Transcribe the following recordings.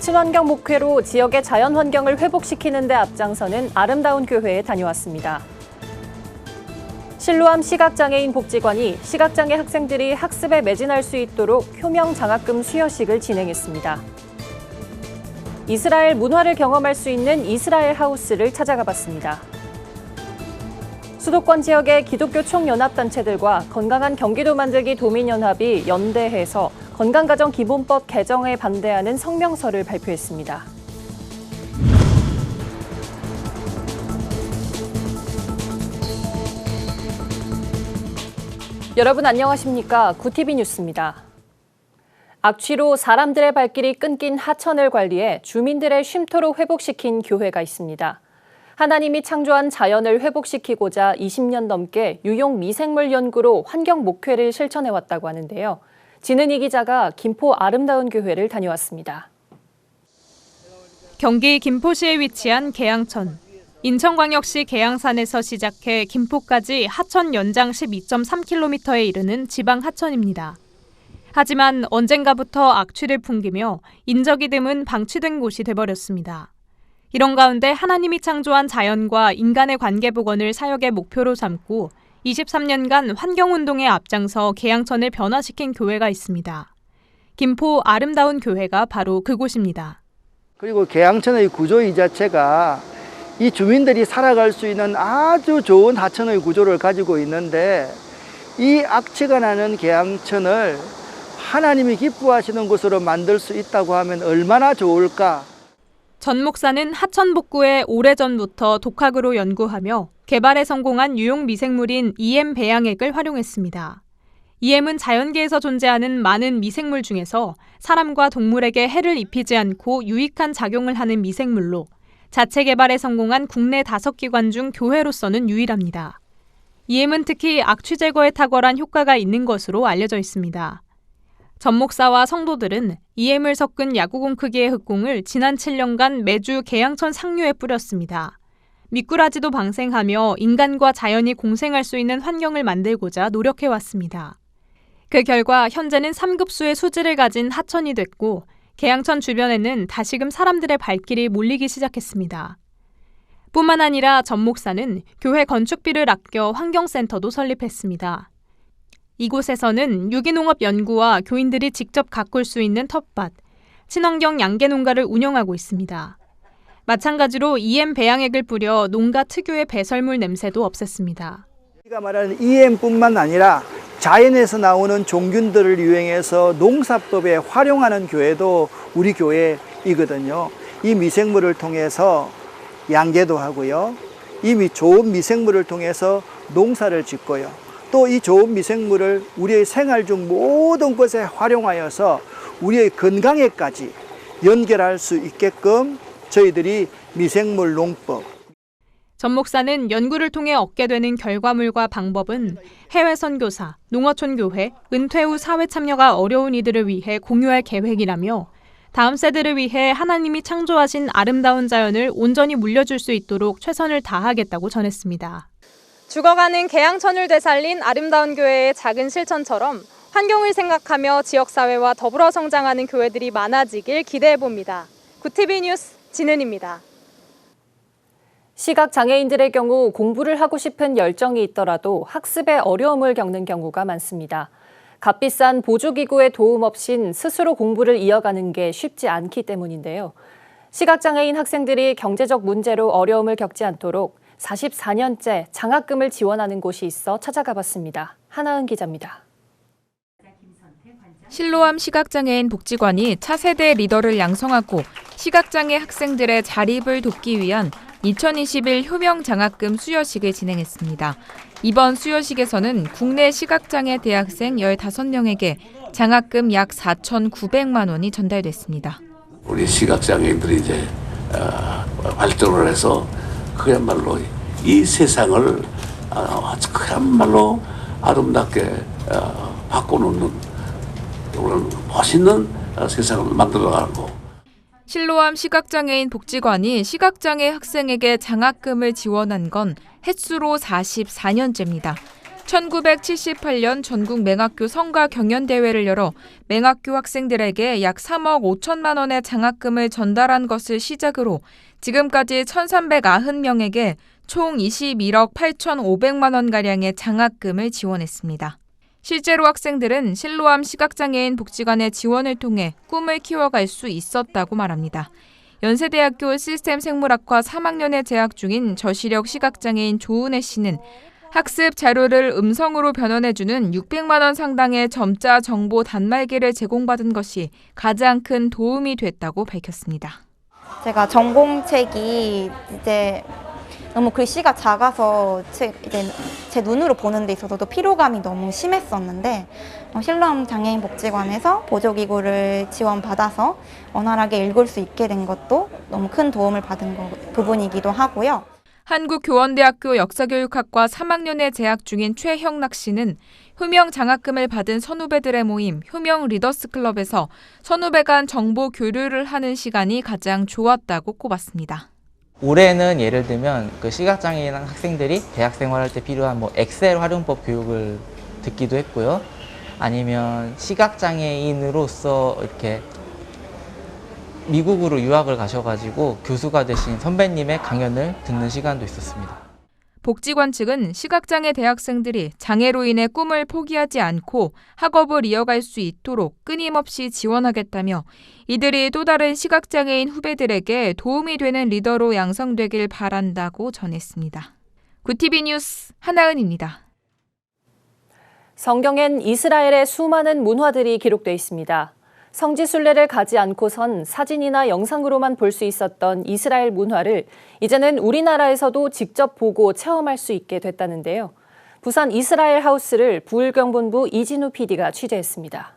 친환경 목회로 지역의 자연 환경을 회복시키는 데 앞장서는 아름다운 교회에 다녀왔습니다. 실로암 시각장애인 복지관이 시각장애 학생들이 학습에 매진할 수 있도록 효명 장학금 수여식을 진행했습니다. 이스라엘 문화를 경험할 수 있는 이스라엘 하우스를 찾아가 봤습니다. 수도권 지역의 기독교 총연합단체들과 건강한 경기도 만들기 도민연합이 연대해서 건강가정기본법 개정에 반대하는 성명서를 발표했습니다. 여러분 안녕하십니까? 구티비 뉴스입니다. 악취로 사람들의 발길이 끊긴 하천을 관리해 주민들의 쉼터로 회복시킨 교회가 있습니다. 하나님이 창조한 자연을 회복시키고자 20년 넘게 유용 미생물 연구로 환경 목회를 실천해왔다고 하는데요. 진은희 기자가 김포 아름다운 교회를 다녀왔습니다. 경기 김포시에 위치한 계양천. 인천광역시 계양산에서 시작해 김포까지 하천 연장 12.3km에 이르는 지방 하천입니다. 하지만 언젠가부터 악취를 풍기며 인적이 드문 방치된 곳이 돼버렸습니다. 이런 가운데 하나님이 창조한 자연과 인간의 관계 복원을 사역의 목표로 삼고 23년간 환경운동에 앞장서 계양천을 변화시킨 교회가 있습니다. 김포 아름다운 교회가 바로 그곳입니다. 그리고 계양천의 구조 이 자체가 이 주민들이 살아갈 수 있는 아주 좋은 하천의 구조를 가지고 있는데 이 악취가 나는 계양천을 하나님이 기뻐하시는 곳으로 만들 수 있다고 하면 얼마나 좋을까. 전 목사는 하천 복구에 오래전부터 독학으로 연구하며 개발에 성공한 유용 미생물인 EM 배양액을 활용했습니다. EM은 자연계에서 존재하는 많은 미생물 중에서 사람과 동물에게 해를 입히지 않고 유익한 작용을 하는 미생물로 자체 개발에 성공한 국내 5기관 중 교회로서는 유일합니다. EM은 특히 악취 제거에 탁월한 효과가 있는 것으로 알려져 있습니다. 전 목사와 성도들은 EM을 섞은 야구공 크기의 흙공을 지난 7년간 매주 계양천 상류에 뿌렸습니다. 미꾸라지도 방생하며 인간과 자연이 공생할 수 있는 환경을 만들고자 노력해왔습니다. 그 결과 현재는 3급수의 수질을 가진 하천이 됐고 계양천 주변에는 다시금 사람들의 발길이 몰리기 시작했습니다. 뿐만 아니라 전 목사는 교회 건축비를 아껴 환경센터도 설립했습니다. 이곳에서는 유기농업 연구와 교인들이 직접 가꿀 수 있는 텃밭, 친환경 양계 농가를 운영하고 있습니다. 마찬가지로 EM 배양액을 뿌려 농가 특유의 배설물 냄새도 없앴습니다. 우리가 말하는 EM뿐만 아니라 자연에서 나오는 종균들을 이용해서 농사법에 활용하는 교회도 우리 교회이거든요. 이 미생물을 통해서 양계도 하고요. 이 좋은 미생물을 통해서 농사를 짓고요. 또 이 좋은 미생물을 우리의 생활 중 모든 곳에 활용하여서 우리의 건강에까지 연결할 수 있게끔 저희들이 미생물 농법. 전 목사는 연구를 통해 얻게 되는 결과물과 방법은 해외 선교사, 농어촌 교회, 은퇴 후 사회 참여가 어려운 이들을 위해 공유할 계획이라며 다음 세대를 위해 하나님이 창조하신 아름다운 자연을 온전히 물려줄 수 있도록 최선을 다하겠다고 전했습니다. 죽어가는 계양천을 되살린 아름다운 교회의 작은 실천처럼 환경을 생각하며 지역사회와 더불어 성장하는 교회들이 많아지길 기대해봅니다. 구티비 뉴스 진은입니다. 시각장애인들의 경우 공부를 하고 싶은 열정이 있더라도 학습에 어려움을 겪는 경우가 많습니다. 값비싼 보조기구의 도움 없인 스스로 공부를 이어가는 게 쉽지 않기 때문인데요. 시각장애인 학생들이 경제적 문제로 어려움을 겪지 않도록 44년째 장학금을 지원하는 곳이 있어 찾아가 봤습니다. 하나은 기자입니다. 실로암 시각장애인 복지관이 차세대 리더를 양성하고 시각장애 학생들의 자립을 돕기 위한 2021 효명 장학금 수여식을 진행했습니다. 이번 수여식에서는 국내 시각장애 대학생 15명에게 장학금 약 4,900만 원이 전달됐습니다. 우리 시각장애인들이 이제 발전을 해서 그야말로 이 세상을 그야말로 아름답게 바꿔놓는 그런 멋있는 세상을 만들어가는 거. 실로암 시각장애인 복지관이 시각장애 학생에게 장학금을 지원한 건 햇수로 44년째입니다. 1978년 전국 맹학교 성가 경연대회를 열어 맹학교 학생들에게 약 3억 5천만 원의 장학금을 전달한 것을 시작으로 지금까지 1,390명에게 총 21억 8,500만 원가량의 장학금을 지원했습니다. 실제로 학생들은 실로암 시각장애인 복지관의 지원을 통해 꿈을 키워갈 수 있었다고 말합니다. 연세대학교 시스템생물학과 3학년에 재학 중인 저시력 시각장애인 조은혜 씨는 학습 자료를 음성으로 변환해주는 600만 원 상당의 점자 정보 단말기를 제공받은 것이 가장 큰 도움이 됐다고 밝혔습니다. 제가 전공책이 이제 너무 글씨가 작아서 이제 제 눈으로 보는 데 있어서도 피로감이 너무 심했었는데 실로암 장애인 복지관에서 보조기구를 지원받아서 원활하게 읽을 수 있게 된 것도 너무 큰 도움을 받은 부분이기도 하고요. 한국교원대학교 역사교육학과 3학년에 재학 중인 최형락 씨는 효명 장학금을 받은 선후배들의 모임 효명 리더스 클럽에서 선후배 간 정보 교류를 하는 시간이 가장 좋았다고 꼽았습니다. 올해는 예를 들면 그 시각장애인 학생들이 대학 생활할 때 필요한 엑셀 활용법 교육을 듣기도 했고요. 아니면 시각장애인으로서 이렇게 미국으로 유학을 가셔가지고 교수가 되신 선배님의 강연을 듣는 시간도 있었습니다. 복지관 측은 시각장애 대학생들이 장애로 인해 꿈을 포기하지 않고 학업을 이어갈 수 있도록 끊임없이 지원하겠다며 이들이 또 다른 시각장애인 후배들에게 도움이 되는 리더로 양성되길 바란다고 전했습니다. 구티비 뉴스 하나은입니다. 성경엔 이스라엘의 수많은 문화들이 기록돼 있습니다. 성지순례를 가지 않고선 사진이나 영상으로만 볼 수 있었던 이스라엘 문화를 이제는 우리나라에서도 직접 보고 체험할 수 있게 됐다는데요. 부산 이스라엘 하우스를 부울경본부 이진우 PD가 취재했습니다.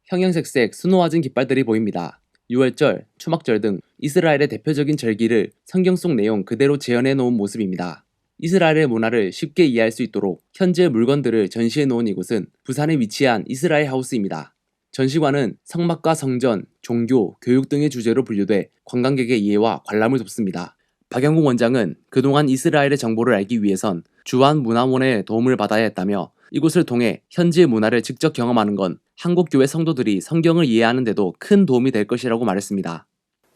형형색색 수놓아진 깃발들이 보입니다. 유월절, 추mak절 등 이스라엘의 대표적인 절기를 성경 속 내용 그대로 재현해 놓은 모습입니다. 이스라엘의 문화를 쉽게 이해할 수 있도록 현지의 물건들을 전시해 놓은 이곳은 부산에 위치한 이스라엘 하우스입니다. 전시관은 성막과 성전, 종교, 교육 등의 주제로 분류돼 관광객의 이해와 관람을 돕습니다. 박영국 원장은 그동안 이스라엘의 정보를 알기 위해선 주한문화원의 도움을 받아야 했다며 이곳을 통해 현지의 문화를 직접 경험하는 건 한국교회 성도들이 성경을 이해하는 데도 큰 도움이 될 것이라고 말했습니다.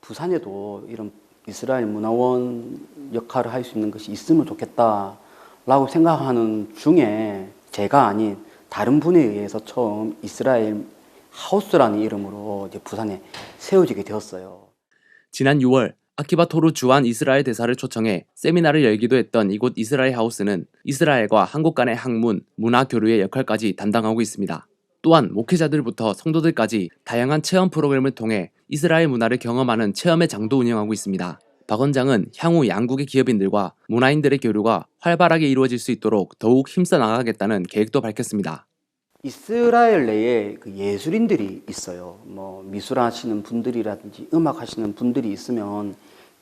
부산에도 이런 이스라엘 문화원 역할을 할 수 있는 것이 있으면 좋겠다라고 생각하는 중에 제가 아닌 다른 분에 의해서 처음 이스라엘 하우스라는 이름으로 이제 부산에 세워지게 되었어요. 지난 6월 아키바 토루 주한 이스라엘 대사를 초청해 세미나를 열기도 했던 이곳 이스라엘 하우스는 이스라엘과 한국 간의 학문, 문화 교류의 역할까지 담당하고 있습니다. 또한 목회자들부터 성도들까지 다양한 체험 프로그램을 통해 이스라엘 문화를 경험하는 체험의 장도 운영하고 있습니다. 박 원장은 향후 양국의 기업인들과 문화인들의 교류가 활발하게 이루어질 수 있도록 더욱 힘써 나가겠다는 계획도 밝혔습니다. 이스라엘 내에 그 예술인들이 있어요. 미술하시는 분들이라든지 음악하시는 분들이 있으면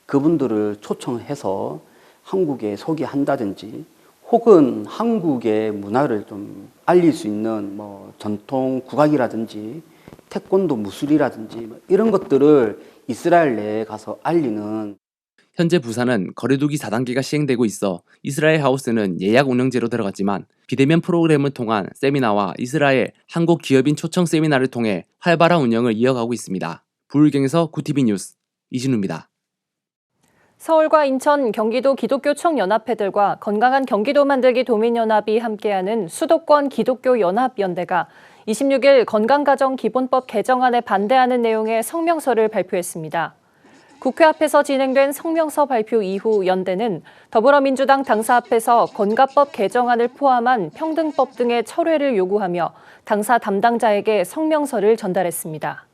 그분들을 초청해서 한국에 소개한다든지 혹은 한국의 문화를 좀 알릴 수 있는 전통 국악이라든지 태권도 무술이라든지 이런 것들을 이스라엘 내에 가서 알리는. 현재 부산은 거리두기 4단계가 시행되고 있어 이스라엘 하우스는 예약 운영제로 들어갔지만 비대면 프로그램을 통한 세미나와 이스라엘 한국 기업인 초청 세미나를 통해 활발한 운영을 이어가고 있습니다. 부울경에서 구티비 뉴스 이진우입니다. 서울과 인천, 경기도 기독교총연합회들과 건강한 경기도 만들기 도민연합이 함께하는 수도권 기독교연합연대가 26일 건강가정기본법 개정안에 반대하는 내용의 성명서를 발표했습니다. 국회 앞에서 진행된 성명서 발표 이후 연대는 더불어민주당 당사 앞에서 건가법 개정안을 포함한 평등법 등의 철회를 요구하며 당사 담당자에게 성명서를 전달했습니다.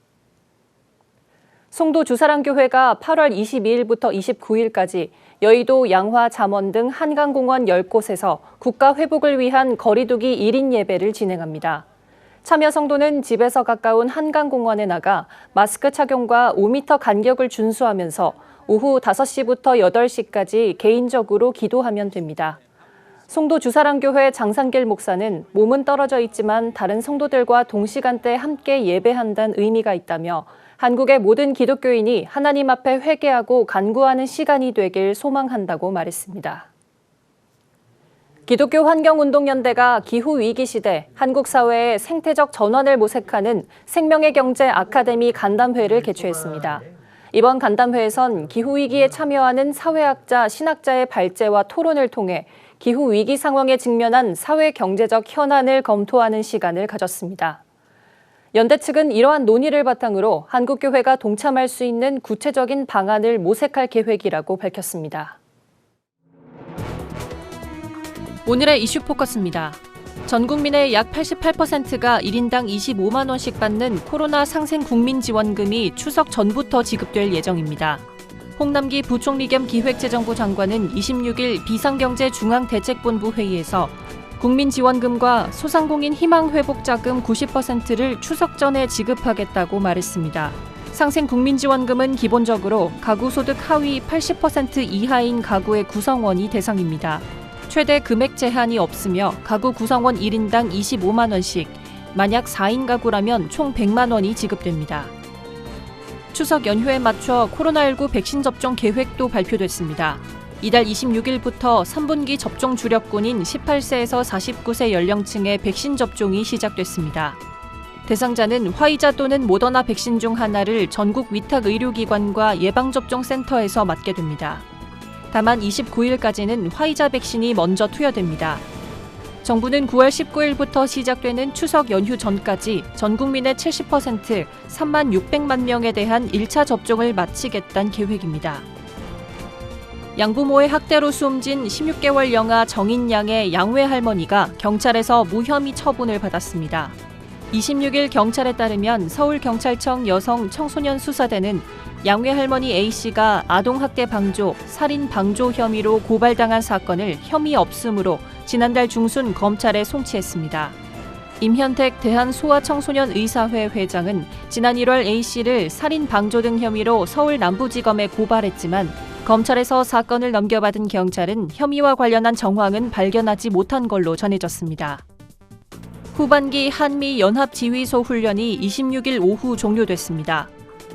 송도 주사랑교회가 8월 22일부터 29일까지 여의도 양화 잠원 등 한강공원 10곳에서 국가회복을 위한 거리두기 1인 예배를 진행합니다. 참여 성도는 집에서 가까운 한강공원에 나가 마스크 착용과 5m 간격을 준수하면서 오후 5시부터 8시까지 개인적으로 기도하면 됩니다. 송도 주사랑교회 장산길 목사는 몸은 떨어져 있지만 다른 성도들과 동시간대 함께 예배한다는 의미가 있다며 한국의 모든 기독교인이 하나님 앞에 회개하고 간구하는 시간이 되길 소망한다고 말했습니다. 기독교 환경운동연대가 기후위기 시대 한국 사회의 생태적 전환을 모색하는 생명의 경제 아카데미 간담회를 개최했습니다. 이번 간담회에선 기후위기에 참여하는 사회학자, 신학자의 발제와 토론을 통해 기후위기 상황에 직면한 사회-경제적 현안을 검토하는 시간을 가졌습니다. 연대 측은 이러한 논의를 바탕으로 한국교회가 동참할 수 있는 구체적인 방안을 모색할 계획이라고 밝혔습니다. 오늘의 이슈 포커스입니다. 전 국민의 약 88%가 1인당 25만 원씩 받는 코로나 상생 국민지원금이 추석 전부터 지급될 예정입니다. 홍남기 부총리 겸 기획재정부 장관은 26일 비상경제중앙대책본부 회의에서 국민지원금과 소상공인 희망회복자금 90%를 추석 전에 지급하겠다고 말했습니다. 상생 국민지원금은 기본적으로 가구 소득 하위 80% 이하인 가구의 구성원이 대상입니다. 최대 금액 제한이 없으며 가구 구성원 1인당 25만 원씩, 만약 4인 가구라면 총 100만 원이 지급됩니다. 추석 연휴에 맞춰 코로나19 백신 접종 계획도 발표됐습니다. 이달 26일부터 3분기 접종 주력군인 18세에서 49세 연령층의 백신 접종이 시작됐습니다. 대상자는 화이자 또는 모더나 백신 중 하나를 전국 위탁 의료기관과 예방접종센터에서 맞게 됩니다. 다만 29일까지는 화이자 백신이 먼저 투여됩니다. 정부는 9월 19일부터 시작되는 추석 연휴 전까지 전 국민의 70% 3만 600만 명에 대한 1차 접종을 마치겠다는 계획입니다. 양부모의 학대로 숨진 16개월 영아 정인양의 양외 할머니가 경찰에서 무혐의 처분을 받았습니다. 26일 경찰에 따르면 서울경찰청 여성 청소년 수사대는 양외 할머니 A씨가 아동학대 방조, 살인 방조 혐의로 고발당한 사건을 혐의 없음으로 지난달 중순 검찰에 송치했습니다. 임현택 대한소아청소년의사회 회장은 지난 1월 A씨를 살인 방조 등 혐의로 서울 남부지검에 고발했지만 검찰에서 사건을 넘겨받은 경찰은 혐의와 관련한 정황은 발견하지 못한 걸로 전해졌습니다. 후반기 한미 연합지휘소 훈련이 26일 오후 종료됐습니다.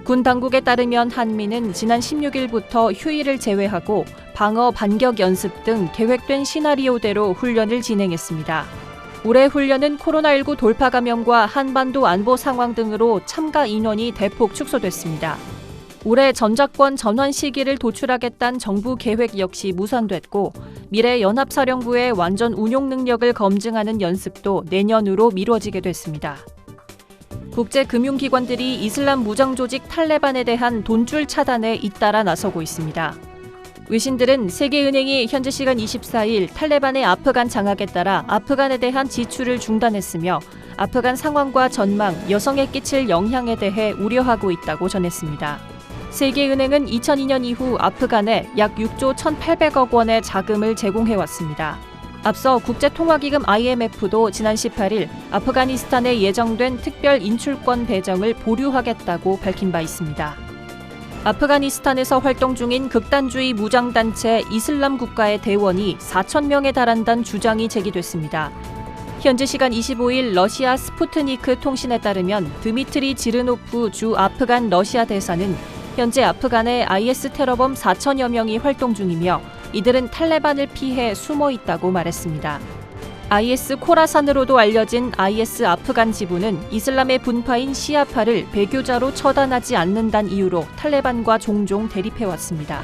군 당국에 따르면 한미는 지난 16일부터 휴일을 제외하고 방어 반격 연습 등 계획된 시나리오대로 훈련을 진행했습니다. 올해 훈련은 코로나19 돌파 감염과 한반도 안보 상황 등으로 참가 인원이 대폭 축소됐습니다. 올해 전작권 전환 시기를 도출하겠다는 정부 계획 역시 무산됐고 미래 연합사령부의 완전 운용 능력을 검증하는 연습도 내년으로 미뤄지게 됐습니다. 국제금융기관들이 이슬람 무장조직 탈레반에 대한 돈줄 차단에 잇따라 나서고 있습니다. 외신들은 세계은행이 현지 시간 24일 탈레반의 아프간 장악에 따라 아프간에 대한 지출을 중단했으며 아프간 상황과 전망, 여성에 끼칠 영향에 대해 우려하고 있다고 전했습니다. 세계은행은 2002년 이후 아프간에 약 6조 1,800억 원의 자금을 제공해왔습니다. 앞서 국제통화기금 IMF도 지난 18일 아프가니스탄에 예정된 특별 인출권 배정을 보류하겠다고 밝힌 바 있습니다. 아프가니스탄에서 활동 중인 극단주의 무장단체 이슬람 국가의 대원이 4천 명에 달한다는 주장이 제기됐습니다. 현지 시간 25일 러시아 스푸트니크 통신에 따르면 드미트리 지르노프 주 아프간 러시아 대사는 현재 아프간에 IS 테러범 4천여 명이 활동 중이며 이들은 탈레반을 피해 숨어 있다고 말했습니다. IS 코라산으로도 알려진 IS 아프간 지부는 이슬람의 분파인 시아파를 배교자로 처단하지 않는다는 이유로 탈레반과 종종 대립해왔습니다.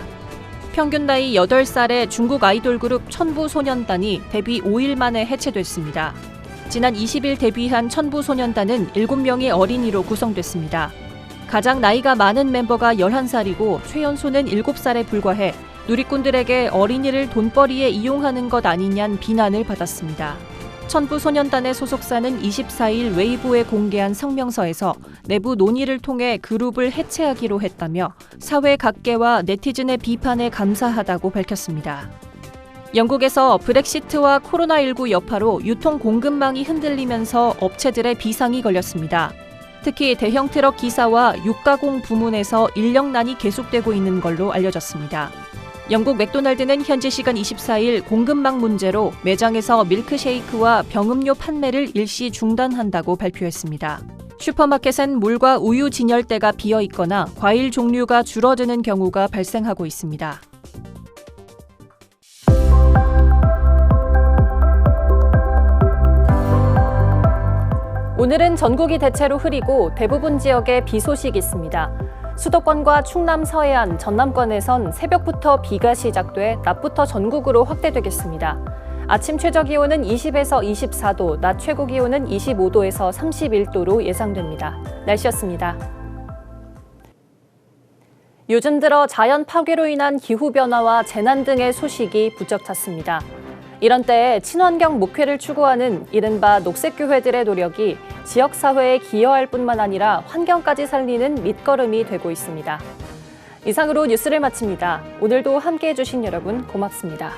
평균 나이 8살의 중국 아이돌 그룹 천부소년단이 데뷔 5일 만에 해체됐습니다. 지난 20일 데뷔한 천부소년단은 7명의 어린이로 구성됐습니다. 가장 나이가 많은 멤버가 11살이고 최연소는 7살에 불과해 누리꾼들에게 어린이를 돈벌이에 이용하는 것 아니냐는 비난을 받았습니다. 천부소년단의 소속사는 24일 웨이보에 공개한 성명서에서 내부 논의를 통해 그룹을 해체하기로 했다며 사회 각계와 네티즌의 비판에 감사하다고 밝혔습니다. 영국에서 브렉시트와 코로나19 여파로 유통 공급망이 흔들리면서 업체들의 비상이 걸렸습니다. 특히 대형 트럭 기사와 육가공 부문에서 인력난이 계속되고 있는 걸로 알려졌습니다. 영국 맥도날드는 현지 시간 24일 공급망 문제로 매장에서 밀크쉐이크와 병음료 판매를 일시 중단한다고 발표했습니다. 슈퍼마켓엔 물과 우유 진열대가 비어 있거나 과일 종류가 줄어드는 경우가 발생하고 있습니다. 오늘은 전국이 대체로 흐리고 대부분 지역에 비 소식이 있습니다. 수도권과 충남 서해안, 전남권에선 새벽부터 비가 시작돼 낮부터 전국으로 확대되겠습니다. 아침 최저 기온은 20에서 24도, 낮 최고 기온은 25도에서 31도로 예상됩니다. 날씨였습니다. 요즘 들어 자연 파괴로 인한 기후변화와 재난 등의 소식이 부쩍 찼습니다. 이런 때에 친환경 목회를 추구하는 이른바 녹색교회들의 노력이 지역사회에 기여할 뿐만 아니라 환경까지 살리는 밑거름이 되고 있습니다. 이상으로 뉴스를 마칩니다. 오늘도 함께해 주신 여러분 고맙습니다.